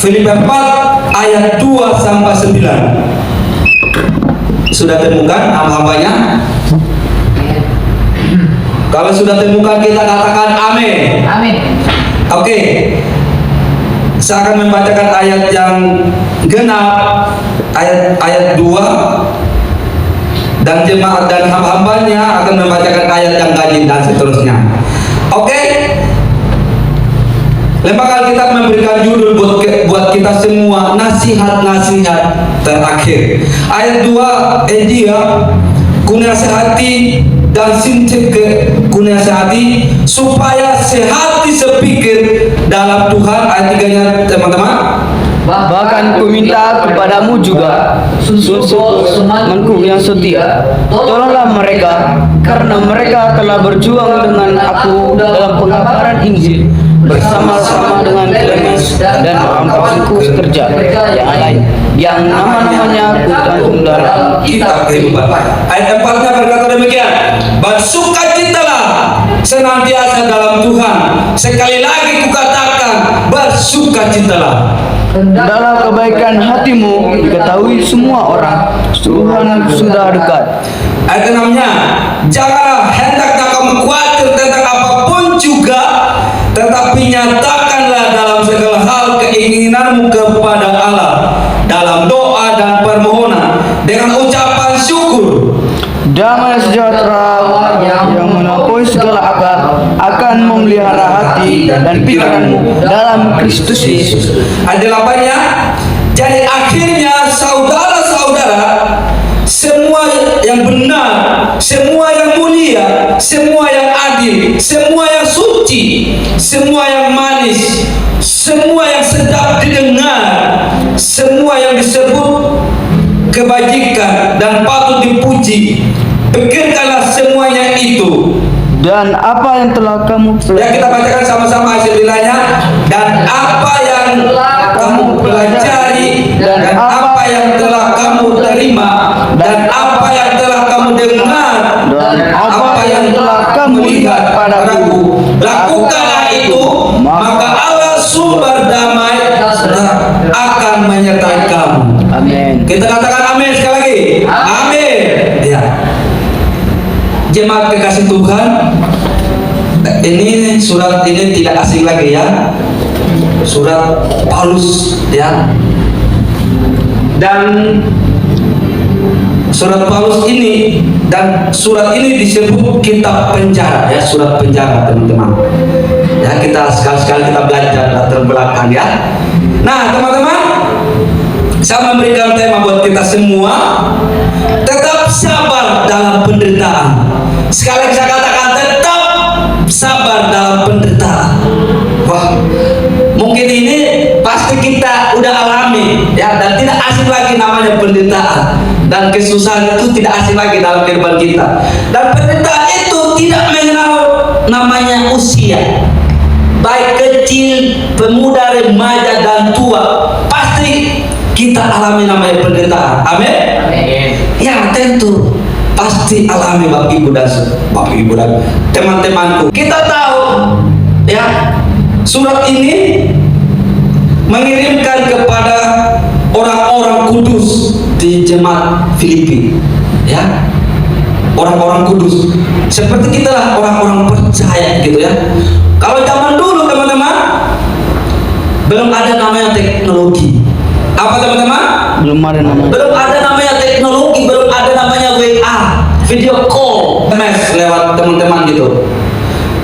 Filipi 4 ayat 2 sampai 9. Sudah temukan hamba-hambanya? Kalau sudah temukan kita katakan amin. Amin. Oke. Saya akan membacakan ayat yang genap, ayat 2, dan jemaat dan hamba-hambanya akan membacakan ayat yang ganjil dan seterusnya. Oke. Lembaga Alkitab memberikan judul buat kita semua, nasihat-nasihat terakhir. Ayat 2, dia kunasihati dan sincike kunasihati supaya sehati sepikir dalam Tuhan. Ayat 3-nya teman-teman. Bahkan ku minta kepadamu juga, suku temanku yang setia, tolonglah mereka, karena mereka telah berjuang dengan aku dalam pengabaran Injil, bersama-sama dengan Clemens dan kawan-kawanku sekerja yang lain, yang nama-namanya ku cantum dalam kitab kehidupan. Ayat 4-nya berkata demikian, bersukacitalah senantiasa dalam Tuhan. Sekali lagi kukatakan, bersukacitalah. Dalam kebaikan hatimu diketahui semua orang, Tuhan sudah dekat. Ayat 6-nya, janganlah hendaknya kamu khawatir tentang apapun juga, tetapi nyatakanlah dalam segala hal keinginanmu kepada Allah dalam doa dan permohonan dengan ucapan syukur. Damai sejahtera yang melampaui segala akal akan memelihara hati dan pikiranmu dalam Kristus Yesus. Ada 8-nya, jadi akhirnya saudara-saudara, semua yang benar, semua yang mulia, semua yang adil, semua yang suci, semua yang manis, semua yang sedap didengar, semua yang disebut kebajikan dan patut dipuji, pikirkanlah semuanya itu. Dan apa yang telah kamu Ya, kita bacakan sama-sama ayat 9-nya. Dan apa yang kamu pelajari, dan apa yang telah kamu terima, dan apa yang telah kamu dengar, dan apa yang telah kamu lihat padaku, lakukanlah itu, maka Allah sumber damai akan menyertai kamu. Amin. Kita katakan amin sekali lagi. Amin. Ya. Jemaat kekasih Tuhan, ini surat ini tidak asing lagi ya. Surat Paulus ya. Dan surat Paulus ini dan surat ini disebut kitab penjara ya, surat penjara teman-teman. Ya, kita sekali-sekali kita belajar latar belakang ya. Nah, teman-teman, saya memberikan tema buat kita semua, tetap sabar dalam penderitaan. Sekali lagi saya katakan, tetap sabar dalam penderitaan. Wah, mungkin ini pasti kita udah alami ya, dan tidak asing lagi namanya penderitaan, dan kesusahan itu tidak asing lagi dalam kehidupan kita. Dan penderitaan itu tidak mengenal namanya usia, baik kecil, pemuda, remaja, dan tua, pasti kita alami namanya penderitaan. Amin. Ya, tentu pasti alami Bapak Ibu dan teman-temanku. Kita tahu ya, surat ini mengirimkan kepada orang-orang kudus di jemaat Filipi ya, orang-orang kudus seperti kita lah, orang-orang percaya gitu ya. Kalau zaman dulu teman-teman, belum ada namanya teknologi. Apa teman-teman? Belum ada namanya. Belum ada namanya teknologi, belum ada namanya WA, video call, SMS lewat teman-teman gitu.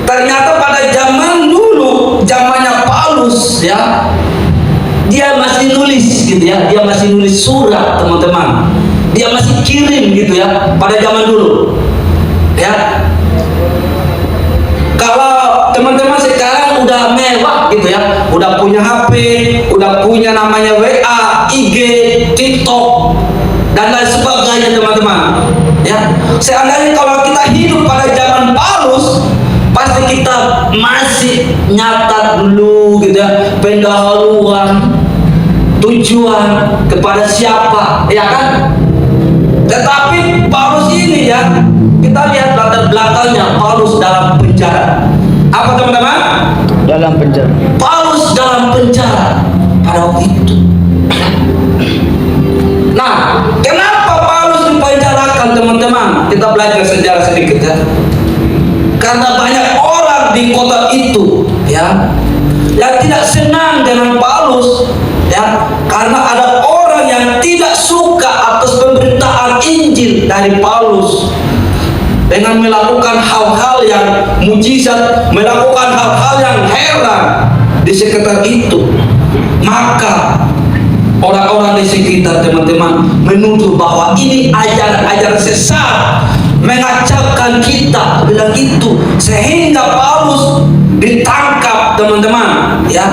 Ternyata pada zaman dulu, zamannya Paulus ya, dia masih nulis gitu ya, dia masih nulis surat teman-teman, dia masih kirim gitu ya pada zaman dulu ya. Kalau teman-teman sekarang udah mewah gitu ya, udah punya HP, udah punya namanya WA, IG, TikTok, dan lain sebagainya teman-teman ya. Seandainya kalau kita hidup pada zaman Paulus, pasti kita masih nyatat dulu gitu ya, pendahuluan, tujuan kepada siapa ya kan. Tetapi Paulus ini ya, kita lihat latar belakangnya. Paulus dalam penjara. Apa teman-teman? Dalam penjara. Paulus dalam penjara pada waktu itu. Kita belajar sejarah sedikit ya. Karena banyak orang di kota itu ya yang tidak senang dengan Paulus ya, karena ada orang yang tidak suka atas pemberitaan Injil dari Paulus dengan melakukan hal-hal yang mujizat, melakukan hal-hal yang heran di sekitar itu. Maka orang-orang di sekitar teman-teman menuduh bahwa ini ajaran-ajaran sesat, mengacaukan kita, bilang gitu, sehingga Paulus ditangkap teman-teman ya.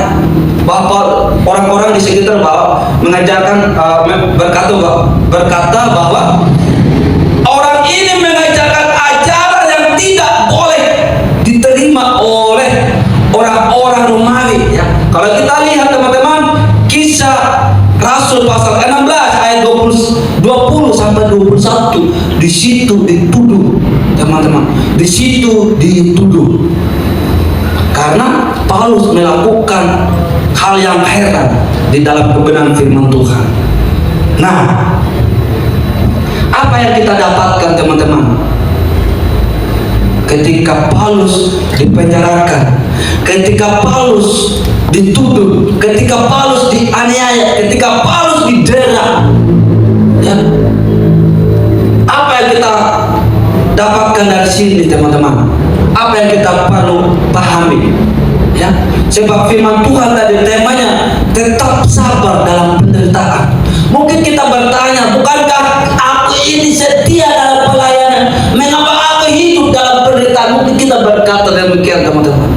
Bahwa orang-orang di sekitar bahwa mengajarkan berkata bahwa orang ini mengajarkan ajaran yang tidak boleh diterima oleh orang-orang Romawi ya. Kalau kita lihat teman-teman, Kisah Rasul pasal 16 ayat 20 sampai 21, di situ dituduh teman-teman, di situ dituduh karena Paulus melakukan hal yang heran di dalam kebenaran firman Tuhan. Nah, apa yang kita dapatkan teman-teman ketika Paulus dipenjarakan, ketika Paulus dituduh, ketika Paulus dianiaya, ketika Paulus didera ya? Apa yang kita dapatkan dari sini teman-teman? Apa yang kita perlu pahami ya? Sebab firman Tuhan tadi temanya tetap sabar dalam penderitaan. Mungkin kita bertanya, bukankah aku ini setia dalam pelayanan, mengapa aku hidup dalam penderitaan? Mungkin kita berkata demikian teman-teman.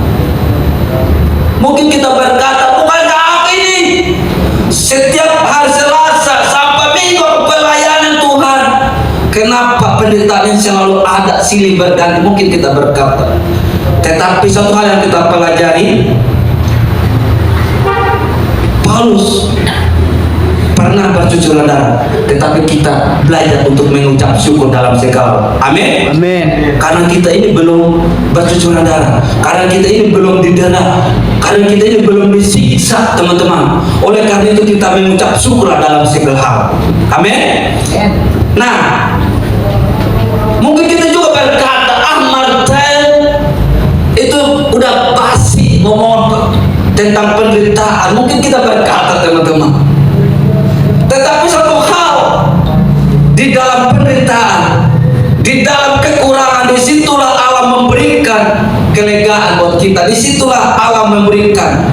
Mungkin kita berkata, bukankah aku ini setiap hari Selasa sampai Minggu pelayanan Tuhan, kenapa penderitaan yang selalu ada silih berganti? Mungkin kita berkata. Tetapi satu hal yang kita pelajari, Paulus pernah bercucuran darah, tetapi kita belajar untuk mengucap syukur dalam segala. Amin. Amin. Karena kita ini belum bercucuran darah, karena kita ini belum didera, karena kita ini belum disiksa teman-teman. Oleh karena itu kita mengucap syukur dalam segala hal. Amin. Nah, mungkin kita juga berkata, Martel itu udah basi ngomong tentang penderitaan. Mungkin kita berkata teman-teman. Tetapi satu hal, di dalam penderitaan, di dalam kekurangan, disitulah Allah memberikan kelegaan buat kita. Disitulah Allah memberikan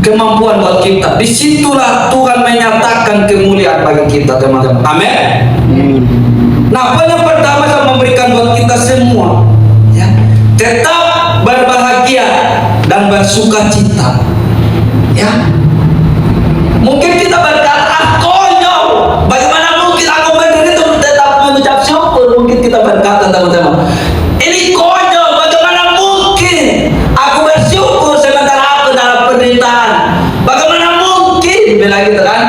kemampuan buat kita. Disitulah Tuhan menyatakan kemuliaan bagi kita teman-teman. Amin. Nah, apa yang pertama saya memberikan buat kita semua ya, tetap berbahagia dan bersuka cita ya. Mungkin kita berkata, konyol, bagaimana mungkin aku menderita tetap mengucap syukur? Mungkin kita berkata teman-teman, ini konyol, bagaimana mungkin aku bersyukur sementara aku dalam penderitaan? Bagaimana mungkin, bilang gitu kan,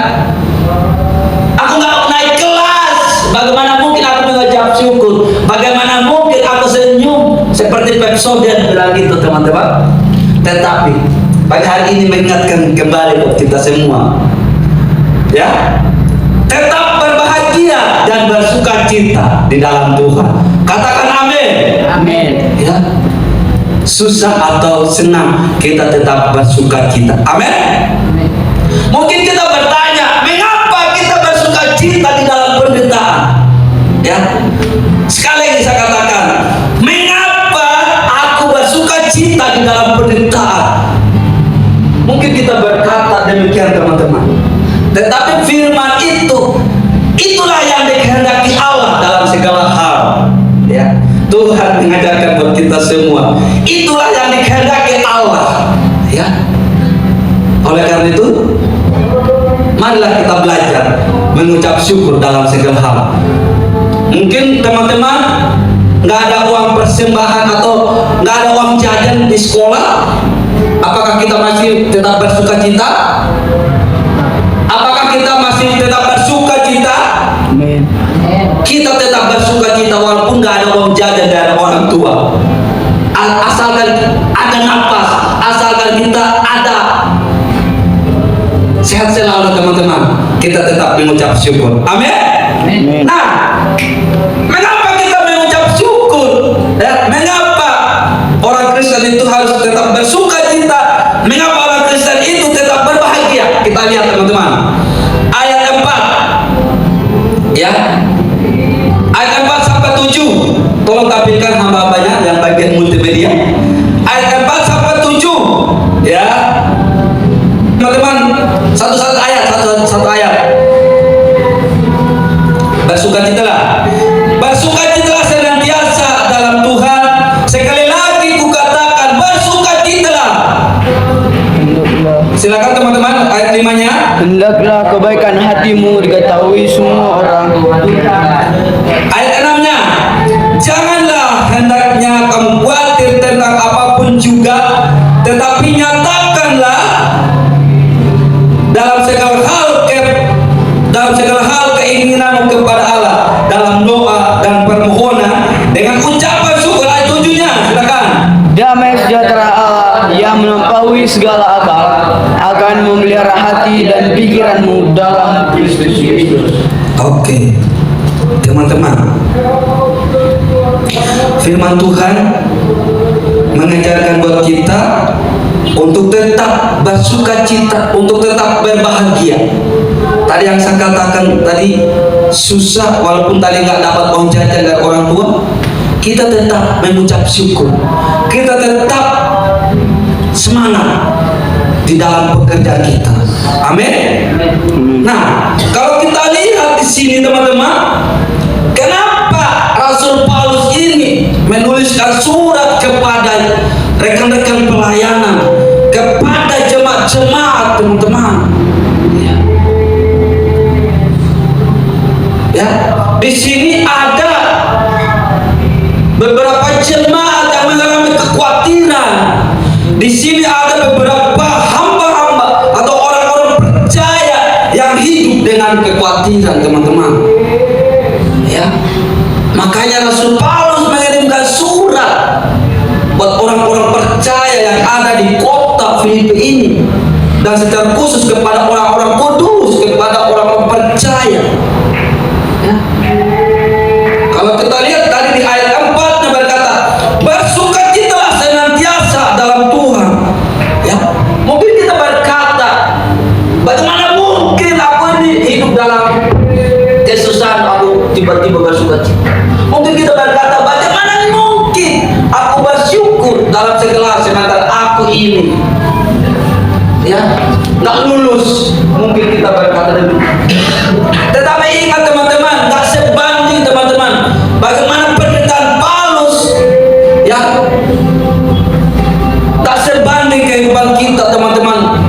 aku nggak naik kelas, bagaimana mungkin aku mengucap syukur? Bagaimana mungkin aku senyum seperti Pepsodent, bilang gitu teman-teman. Tetapi pada hari ini mengingatkan kembali buat kita semua ya, tetap berbahagia dan bersuka cita di dalam Tuhan. Katakan amin. Amin. Ya, susah atau senang kita tetap bersuka cita. Amin. Mungkin kita bertanya, mengapa kita bersuka cita di dalam penderitaan ya? Sekali lagi saya katakan, mengapa aku bersuka cita di dalam penderitaan? Mungkin kita berkata demikian teman-teman. Tetapi firman itulah yang dikehendaki Allah dalam segala hal ya. Tuhan mengajarkan buat kita semua, itulah yang dikehendaki Allah ya. Oleh karena itu, marilah kita belajar mengucap syukur dalam segala hal. Mungkin teman-teman nggak ada uang persembahan atau nggak ada uang jajan di sekolah, apakah kita masih tetap bersuka cita? Apakah kita masih tetap bersuka cita? Amin. Kita tetap bersuka cita walaupun nggak ada uang jajan dari orang tua. Asalkan ada nafas, asalkan kita ada sehat selalu teman-teman, kita tetap mengucap syukur. Amin. Amin. Nah, mengapa kita kelimanya, hendaklah kebaikan hatimu diketahui semua orang. ayat 6-nya, janganlah hendaknya kamu khawatir tentang apapun juga, tetapi nyatakanlah dalam segala hal keinginanmu kepada Allah dalam doa dan permohonan dengan ucapan syukur. Ayat 7-nya, silakan. Damai sejahtera Allah yang melampaui segala akal akan memelihara hati dan pikiranmu dalam Kristus Yesus. Oke, teman-teman, firman Tuhan mengajarkan buat kita untuk tetap bersuka cita, untuk tetap berbahagia. Tadi yang saya katakan tadi, susah walaupun tadi nggak dapat uang jajan dari orang tua, kita tetap mengucap syukur, kita tetap semangat di dalam pekerjaan kita. Amin. Nah, kalau kita lihat di sini teman-teman, kenapa Rasul Paulus ini menuliskan surat kepada rekan-rekan pelayanan, kepada jemaat-jemaat, teman-teman? Ya, di sini ada beberapa jemaat yang mengalami kekhawatiran. Di sini ada beberapa hamba-hamba atau orang-orang percaya yang hidup dengan kekhawatiran, teman-teman. Ya, makanya Rasul Paulus mengirimkan surat buat orang-orang percaya yang ada di kota Filipi ini, dan secara khusus kepada orang-orang kudus, kepada orang-orang percaya. Ya. Kalau kita lihat tadi di ayat 4 berkata, bersukacitalah senantiasa dalam Tuhan. Ya, mungkin kita berkata, bagaimana mungkin aku ini hidup dalam kesusahan, aku tiba-tiba bersukacita. Mungkin kita berkata, bagaimana mungkin aku bersyukur dalam segala sementara aku ini, ya, nggak lulus. Mungkin kita berkata demikian. Tetapi ingat teman-teman, tak sebanding teman-teman bagaimana penderitaan Paulus, ya, tak sebanding kehidupan kita, teman-teman.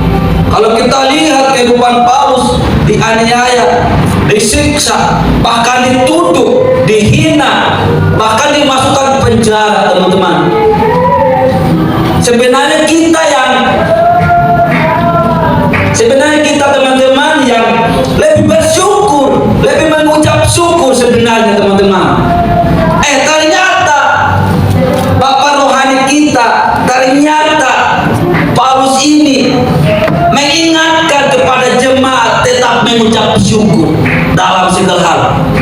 Kalau kita lihat kehidupan Paulus, dianiaya, disiksa, bahkan dituduh, dihina, bahkan dimasukkan penjara, teman-teman. Sebenarnya kita teman-teman yang lebih bersyukur, lebih mengucap syukur sebenarnya, teman-teman. Ternyata Bapak rohani kita, ternyata Paulus ini mengingatkan kepada jemaat tetap mengucap syukur dalam segala hal.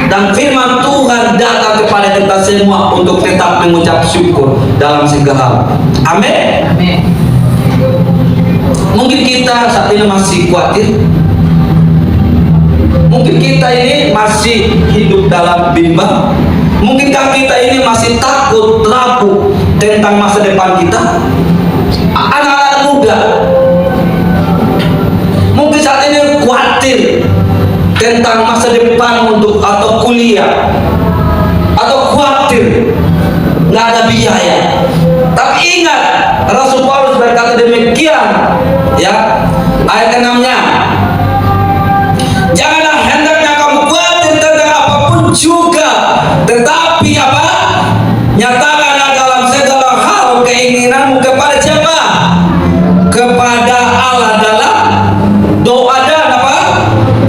Dan firman Tuhan datang kepada kita semua untuk tetap mengucap syukur dalam segala hal. Amin. Amin. Mungkin kita saat ini masih khawatir, mungkin kita ini masih hidup dalam bimbang, mungkinkah kita ini masih takut, ragu tentang masa depan kita? Anak-anak muda mungkin saat ini khawatir tentang masa depan untuk atau kuliah, atau khawatir nggak ada biaya. Tapi ingat, Rasul Paulus berkata demikian, ya, ayat 6-nya, janganlah hendaknya kamu khawatir tentang apapun juga, tetapi apa? Nyatakanlah dalam segala hal keinginanmu kepada siapa? Kepada Allah dalam doa dan apa?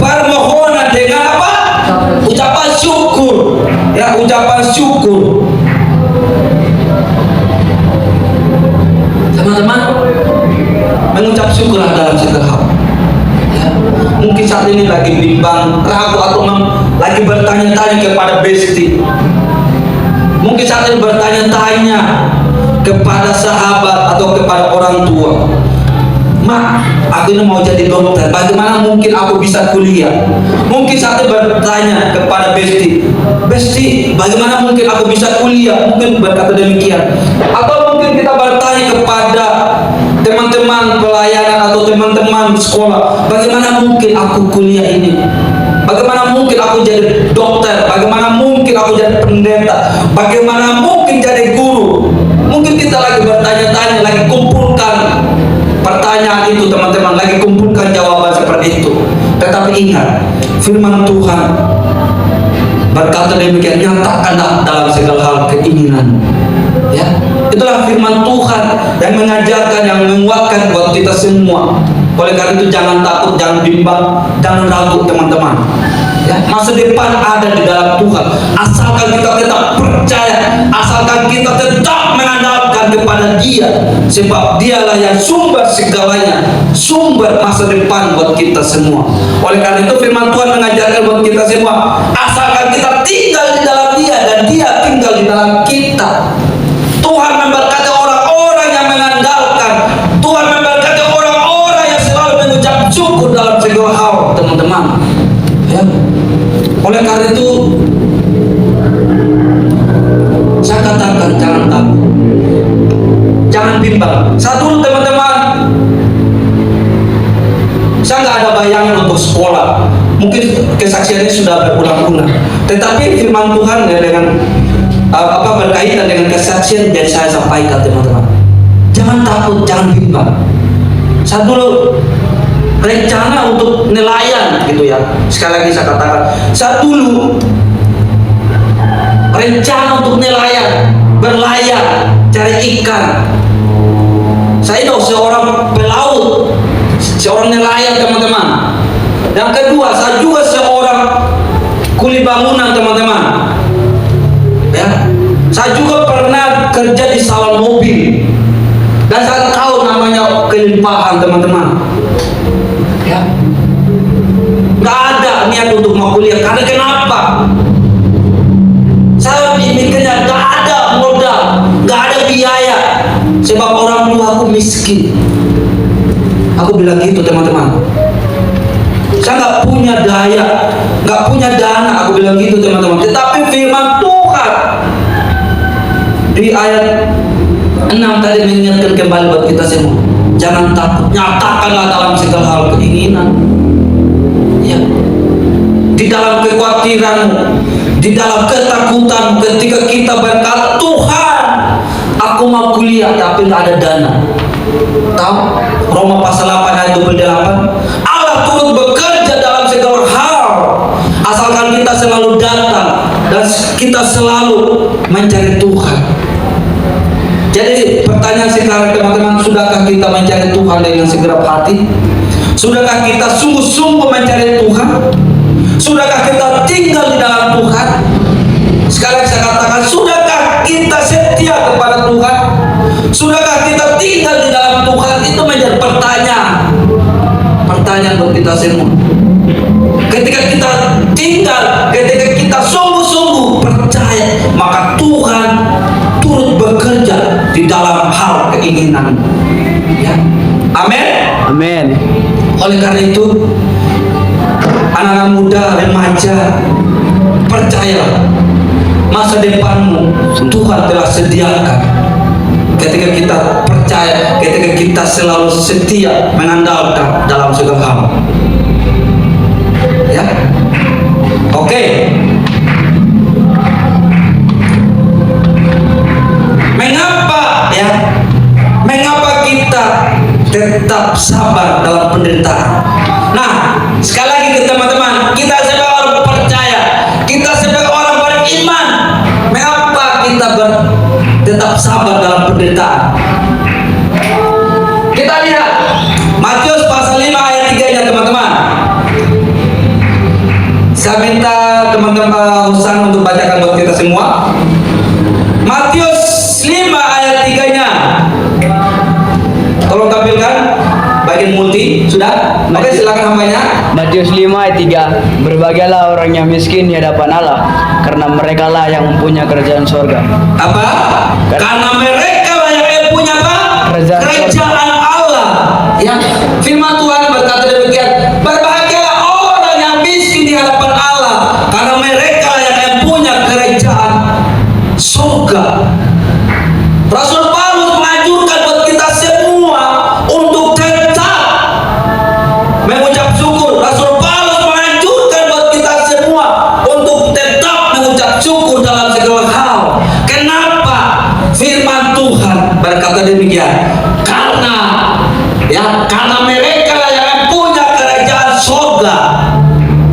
Permohonan dengan apa? Ucapan syukur, ya, ucapan syukur. Teman-teman, mengucap syukurlah dalam segala hal. Ya, mungkin saat ini lagi bimbang, ragu, atau lagi bertanya-tanya kepada besti. Mungkin saat ini bertanya-tanya kepada sahabat atau kepada orang tua. Mak, aku ini mau jadi dokter, bagaimana mungkin aku bisa kuliah? Mungkin saat ini bertanya kepada besti, besti, bagaimana mungkin aku bisa kuliah? Mungkin berkata demikian. Atau mungkin kita bertanya kepada teman-teman pelayanan atau teman-teman sekolah, bagaimana mungkin aku kuliah ini? Bagaimana mungkin aku jadi dokter? Bagaimana mungkin aku jadi pendeta? Bagaimana mungkin jadi guru? Mungkin kita lagi bertanya-tanya, lagi kumpulkan pertanyaan itu, teman-teman, lagi kumpulkan jawaban seperti firman Tuhan berkata demikian, nyatakanlah dalam segala hal keinginan. Ya, itulah firman Tuhan yang mengajarkan, yang menguatkan buat kita semua. Oleh karena itu jangan takut, jangan bimbang, jangan ragu teman-teman. Ya, masa depan ada di dalam Tuhan. Asalkan kita tetap percaya, asalkan kita tetap mengandalkan kepada Dia, sebab Dialah yang sumber segalanya, sumber masa depan buat kita semua. Oleh karena itu firman Tuhan mengajarkan buat kita semua, asalkan kita tinggal di dalam Dia dan Dia tinggal di dalam kita. Tuhan memberkati orang-orang yang mengandalkan. Tuhan memberkati orang-orang yang selalu mengucap syukur dalam segala hal, teman-teman. Ya. Oleh karena itu saya katakan jangan takut, jangan bimbang. Satu teman-teman, saya nggak ada bayangan untuk sekolah. Mungkin kesaksiannya sudah berulang-ulang, tetapi firman Tuhan dengan berkaitan dengan kesaksian yang saya sampaikan teman-teman. Jangan takut, jangan bimbang. Satu rencana untuk nelayan gitu ya. Sekali lagi saya katakan, saya dulu rencana untuk nelayan, berlayar, cari ikan. Saya itu seorang pelaut, seorang nelayan teman-teman. Yang kedua, saya juga seorang kuli bangunan teman-teman. Ya, saya juga pernah kerja di salon mobil dan saya tahu namanya kelimpahan teman-teman. Ya, nggak ada niat untuk mau kuliah karena kenapa? Saya mikirnya nggak ada modal, nggak ada biaya, sebab orang tua aku miskin. Aku bilang gitu teman-teman. Saya nggak punya daya, nggak punya dana. Aku bilang gitu teman-teman. Tetapi firman Tuhan di ayat 6 tadi mengingatkan kembali buat kita semua. Jangan takut, nyatakanlah dalam segala hal keinginan. Ya. Di dalam kekhawatiranmu, di dalam ketakutan, ketika kita berkata, Tuhan, aku mau kuliah tapi nggak ada dana. Tahu? Roma pasal 8 ayat 28. Allah turut bekerja dalam segala hal, asalkan kita selalu datang dan kita selalu mencari Tuhan. Jadi pertanyaan sekarang teman-teman, sudahkah kita mencari Tuhan dengan segenap hati? Sudahkah kita sungguh-sungguh mencari Tuhan? Sudahkah kita tinggal di dalam Tuhan? Sekali saya katakan, sudahkah kita setia kepada Tuhan? Sudahkah kita tinggal di dalam Tuhan? Itu menjadi pertanyaan. Pertanyaan buat kita semua. Ketika kita tinggal, ketika kita sungguh-sungguh percaya, maka Tuhan turut bekerja di dalam hal keinginan. Ya. Amin. Amin. Oleh karena itu, anak-anak muda, remaja, percaya masa depanmu Tuhan telah sediakan. Ketika kita percaya, ketika kita selalu setia mengandalkan dalam segala hal. Ya. Oke. Mengapa kita tetap sabar dalam penderitaan? Nah, sekali lagi ke teman-teman, kita sebagai orang percaya, kita sebagai orang beriman, mengapa kita tetap sabar dalam penderitaan? Kita lihat Matius pasal 5 ayat 3-nya teman-teman. Saya minta teman-teman Husan untuk bacakan buat kita semua. Matius 5 ayat 3-nya. Tolong tampilkan bagian multi, sudah? Oke, silakan hambanya. Matius 5 ayat 3. Berbahagialah orang yang miskin di hadapan Allah, karena merekalah yang mempunyai kerajaan surga. Apa? Karena mereka lah yang punya apa? Kerajaan Allah. Ya, firman Tuhan berkata demikian. Berbahagialah orang yang miskin di hadapan Allah, karena mereka lah yang punya kerajaan surga. Rasul Paulus menganjurkan buat kita semua untuk tetap mengucap syukur. Rasul Paulus menganjurkan buat kita semua untuk tetap mengucap syukur dalam segala hal. Kenapa? Firman Tuhan berkata demikian. Karena mereka yang punya kerajaan surga.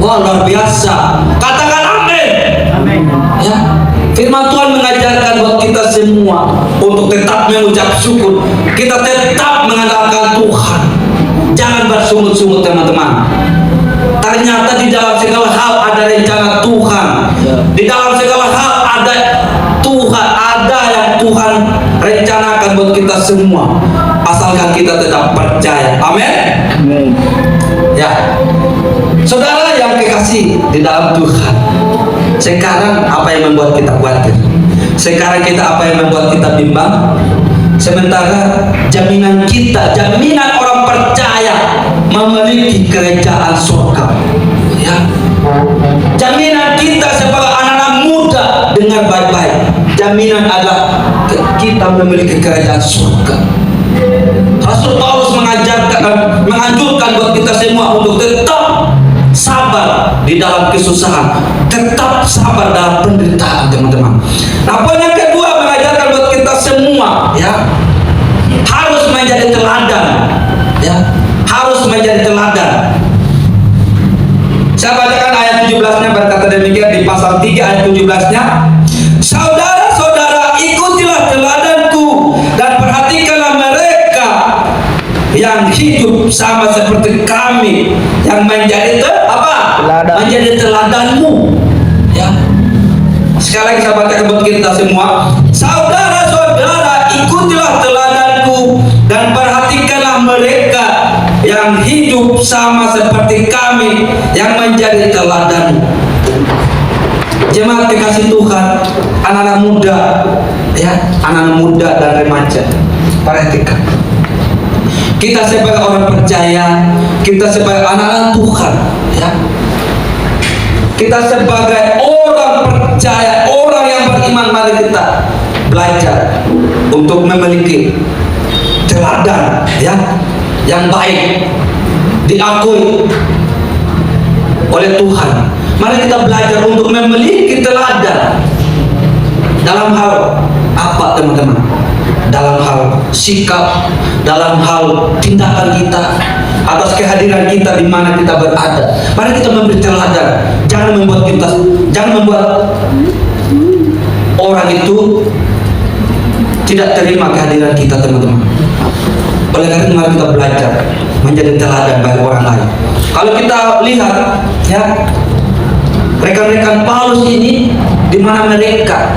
Wah, luar biasa. Katakan amin. Amin. Ya, firman Tuhan mengajarkan buat kita semua untuk tetap mengucap syukur. Kita tetap mengandalkan Tuhan. Jangan bersungut-sungut teman-teman. Ternyata di dalam segala hal ada rencana Tuhan. Di dalam segala hal ada Tuhan, ada yang Tuhan rencanakan buat kita semua. Asalkan kita tetap percaya. Amin. Amin. Ya, saudara yang kekasih di dalam Tuhan, sekarang apa yang membuat kita khawatir? Sekarang kita apa yang membuat kita bimbang? Sementara jaminan kita, jaminan orang percaya memiliki kerajaan surga. Ya, jaminan kita sebagai anak-anak muda, dengar baik-baik. Jaminan adalah kita memiliki kerajaan surga. Rasul Paulus menganjurkan buat kita semua untuk tetap sabar di dalam kesusahan, tetap sabar dalam penderitaan, teman-teman. Nah, poin yang kedua mengajarkan buat kita semua, ya, harus menjadi teladan, ya, harus menjadi teladan. Saya bacakan ayat 17-nya, berkata demikian di pasal 3 ayat 17-nya. Saudara-saudara, ikutilah teladanku dan perhatikanlah mereka yang hidup sama seperti kami, yang menjadi Teladan. menjadi teladanmu. Ya. Sekali lagi saya bacakan buat kita semua. Saudara-saudara, ikutilah teladanku dan perhatikanlah mereka yang hidup sama seperti kami, yang menjadi teladanmu. Jemaat dikasih Tuhan, anak-anak muda, ya, anak-anak muda dan remaja, perhatikan. Kita sebagai orang percaya, kita sebagai anak-anak Tuhan, ya, kita sebagai orang percaya, orang yang beriman, mari kita belajar untuk memiliki teladan, ya, yang baik, diakui oleh Tuhan. Mari kita belajar untuk memiliki teladan dalam hal apa, teman-teman? Dalam hal sikap, dalam hal tindakan kita, atas kehadiran kita di mana kita berada. Mari kita memberi teladan. Jangan membuat orang itu tidak terima kehadiran kita, teman-teman. Oleh karena itu mari kita belajar menjadi teladan bagi orang lain. Kalau kita lihat, ya, rekan-rekan Paulus ini, di mana mereka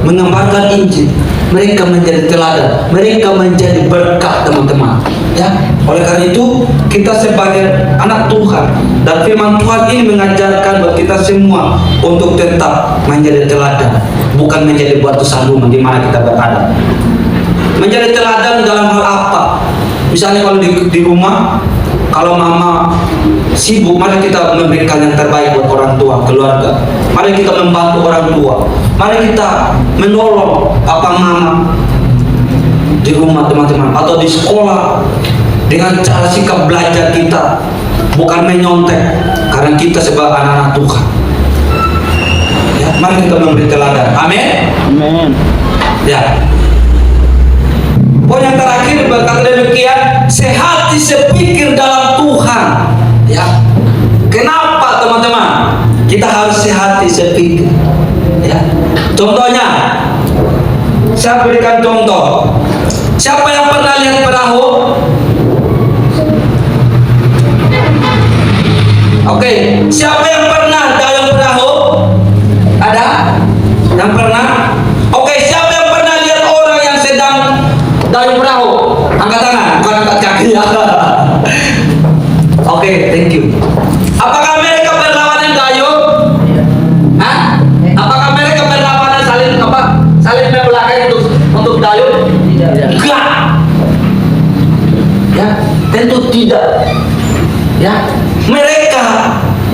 mengembarkan Injil, mereka menjadi teladan, mereka menjadi berkat, teman-teman. Ya, oleh karena itu kita sebagai anak Tuhan dan firman Tuhan ini mengajarkan buat kita semua untuk tetap menjadi teladan, bukan menjadi batu sandungan di mana kita berada. Menjadi teladan dalam hal apa? Misalnya kalau di rumah, kalau mama sibuk, mari kita memberikan yang terbaik buat orang tua, keluarga. Mari kita membantu orang tua. Mari kita menolong papa mama di rumah, teman-teman, atau di sekolah, dengan cara sikap belajar kita, bukan menyontek, karena kita sebagai anak-anak Tuhan. Ya, mari kita memberi teladan. Amin. Amin. Ya. Poin yang terakhir berkata demikian, sehati sepikir dalam Tuhan. Ya. Kenapa, teman-teman? Kita harus sehati sepikir. Ya. Contohnya, saya berikan contoh. Siapa yang pernah lihat perahu? Oke, siapa yang pernah dayung perahu? Ada? Yang pernah? Oke, siapa yang pernah lihat orang yang sedang dayung perahu? Angkat tangan, bukan angkat kaki ya. Oke, thank you. Apakah mereka berlawanan dayung? Hah? Apakah mereka berlawanan saling membelakangi untuk dayung? Enggak. Ya, tentu tidak. Ya, mereka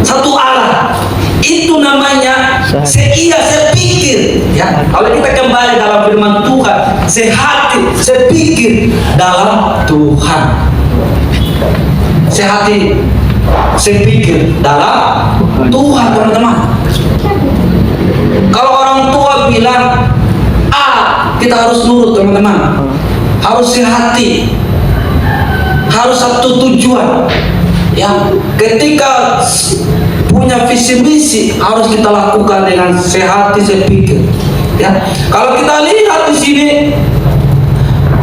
satu arah. Itu namanya seia sepikir. Ya, kalau kita kembali dalam firman Tuhan, sehati sepikir dalam Tuhan. Sehati sepikir dalam Tuhan, teman-teman. Kalau orang tua bilang A, kita harus nurut, teman-teman. Harus sehati, harus satu tujuan. Ya, ketika punya visi misi harus kita lakukan dengan sehati sepikir. Ya, kalau kita lihat di sini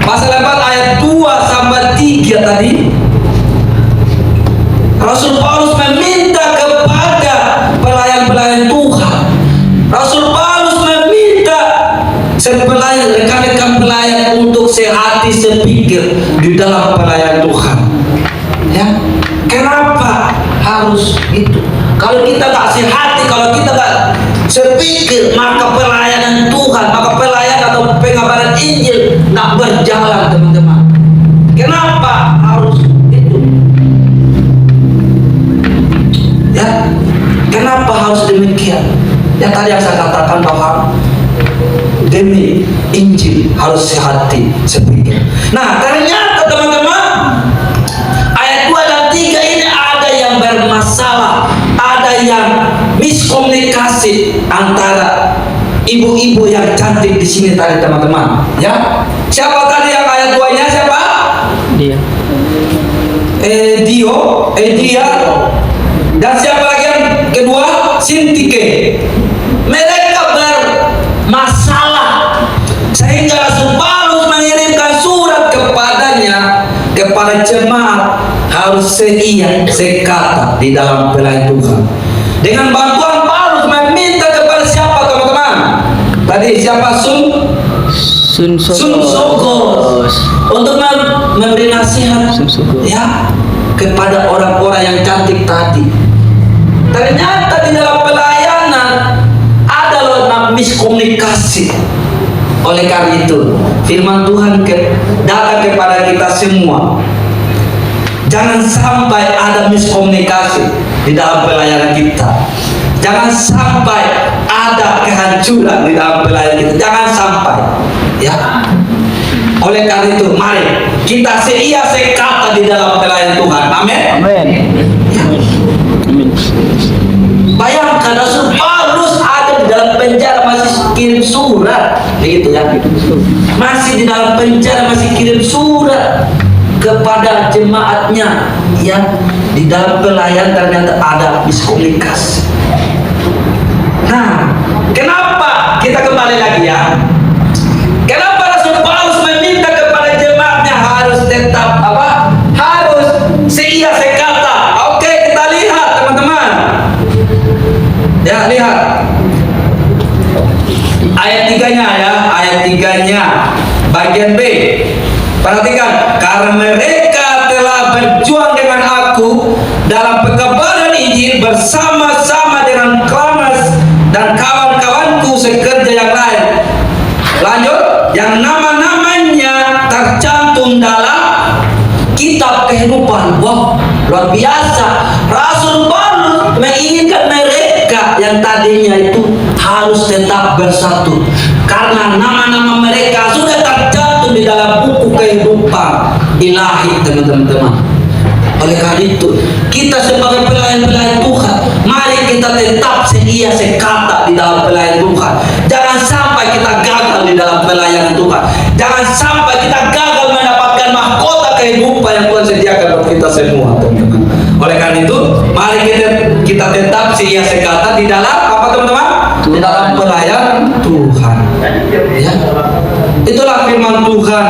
pasal 4 ayat 2 sampai 3 tadi, Rasul Paulus meminta kepada pelayan-pelayan Tuhan. Rasul Paulus meminta rekan-rekan pelayan untuk sehati sepikir di dalam pelayan Tuhan. Ya, kenapa harus itu? Kalau kita nggak sehati, kalau kita nggak sepikir, maka pelayanan Tuhan, maka pelayanan atau pengabaran Injil nggak berjalan, teman-teman. Kenapa harus itu? Ya, kenapa harus demikian? Ya, tadi yang saya katakan bahwa demi Injil harus sehati sepikir. Nah, ternyata teman-teman, ayat 2 dan 3 ini ada yang bermasalah, ada yang miskomunikasi antara ibu-ibu yang cantik di sini tadi, teman-teman. Ya, siapa tadi yang ayat 2-nya siapa? Dia. Dia. Dan siapa lagi yang kedua? Sintike. Mereka bermasalah sehingga Rasul Paulus mengirimkan surat kepadanya, kepada jemaat harus seia sekata di dalam pelayan Tuhan. Dengan bantuan Paulus meminta kepada siapa, teman-teman? Tadi siapa? Sun Sogos untuk memberi nasihat ya kepada orang-orang yang cantik tadi. Ternyata di dalam pelayanan ada loh miskomunikasi. Oleh karena itu, firman Tuhan datang kepada kita semua. Jangan sampai ada miskomunikasi di dalam pelayanan kita. Jangan sampai ada kehancuran di dalam pelayanan kita. Jangan sampai, ya. Oleh karena itu, mari kita seia sekata di dalam pelayanan Tuhan. Amin. Amin. Amin. Bayangkan Rasul Paulus ada di dalam penjara masih kirim surat, begitu ya. Masih di dalam penjara masih kirim surat kepada jemaatnya, ya. Di dalam pelayan ternyata ada miskomunikasi. Nah, kenapa kita kembali lagi ya? Kenapa Rasul Paulus meminta kepada jemaatnya harus tetap apa? Harus seia sekata. Oke, kita lihat teman-teman. Ya, lihat ayat 3-nya ya, ayat 3-nya bagian B. Perhatikan, karena mereka telah berjuang dengan aku dalam pengabaran Injil bersama-sama dengan Klamas dan kawan-kawanku sekerja yang lain. Lanjut, yang nama-namanya tercantum dalam kitab kehidupan. Wah, luar biasa. Rasul Paulus menginginkan mereka yang tadinya itu harus tetap bersatu karena nama-nama mereka sudah tercantum di dalam buku kehidupan ilahi, teman-teman. Oleh karena itu, kita sebagai pelayan-pelayan Tuhan, mari kita tetap seia sekata di dalam pelayan Tuhan. Jangan sampai kita gagal di dalam pelayanan Tuhan. Jangan sampai kita gagal mendapatkan mahkota kehidupan yang Tuhan sediakan buat kita semua, teman-teman. Oleh karena itu, mari kita tetap seia sekata di dalam apa, teman-teman? Di dalam pelayanan Tuhan. Ya. Itulah firman Tuhan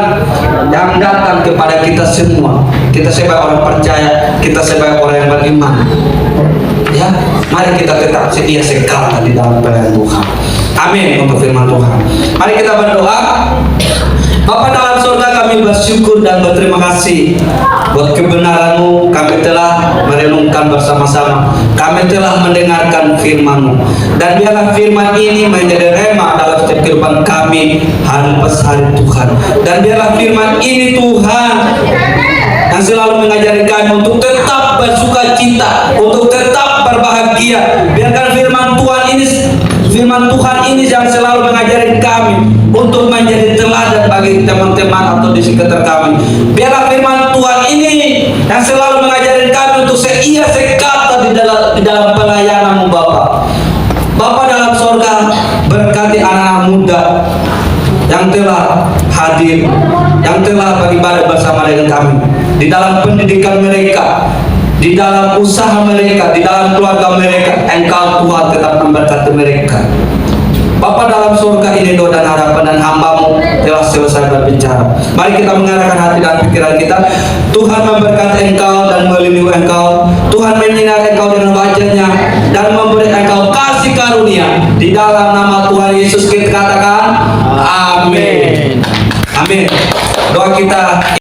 yang datang kepada kita semua. Kita sebagai orang percaya, kita sebagai orang yang beriman. Ya, mari kita tetap setia sekata di dalam pelayanan Tuhan. Amin untuk firman Tuhan. Mari kita berdoa. Bapa dalam surga, kami bersyukur dan berterima kasih buat kebenaran-Mu. Kami telah merenungkan bersama-sama. Kami telah mendengarkan firman-Mu. Dan biarlah firman ini menjadi rema dalam setiap kehidupan kami hari per hari, Tuhan. Dan biarlah firman ini, Tuhan, yang selalu mengajari kami untuk tetap bersuka cita, untuk tetap berbahagia. Biarkan firman Tuhan ini yang selalu mengajari kami untuk menjadi teladan bagi teman-teman atau di sekitar kami. Biarlah firman Tuhan ini yang selalu mengajari kami untuk seia sekata di dalam pelayanan-Mu, Bapa. Bapa dalam sorga, berkati anak-anak muda yang telah hadir, yang telah beribadah bersama dengan kami di dalam pendidikan mereka, di dalam usaha mereka, di dalam keluarga mereka, Engkau Tuhan tetap memberkati mereka. Bapa dalam surga ini doa dan harapan dan hamba-Mu telah selesai berbicara. Mari kita mengarahkan hati dan pikiran kita. Tuhan memberkati Engkau dan melindungi Engkau. Tuhan menyinari Engkau dengan wajah-Nya dan memberi Engkau kasih karunia. Di dalam nama Tuhan Yesus kita katakan amin. Amin. Doa kita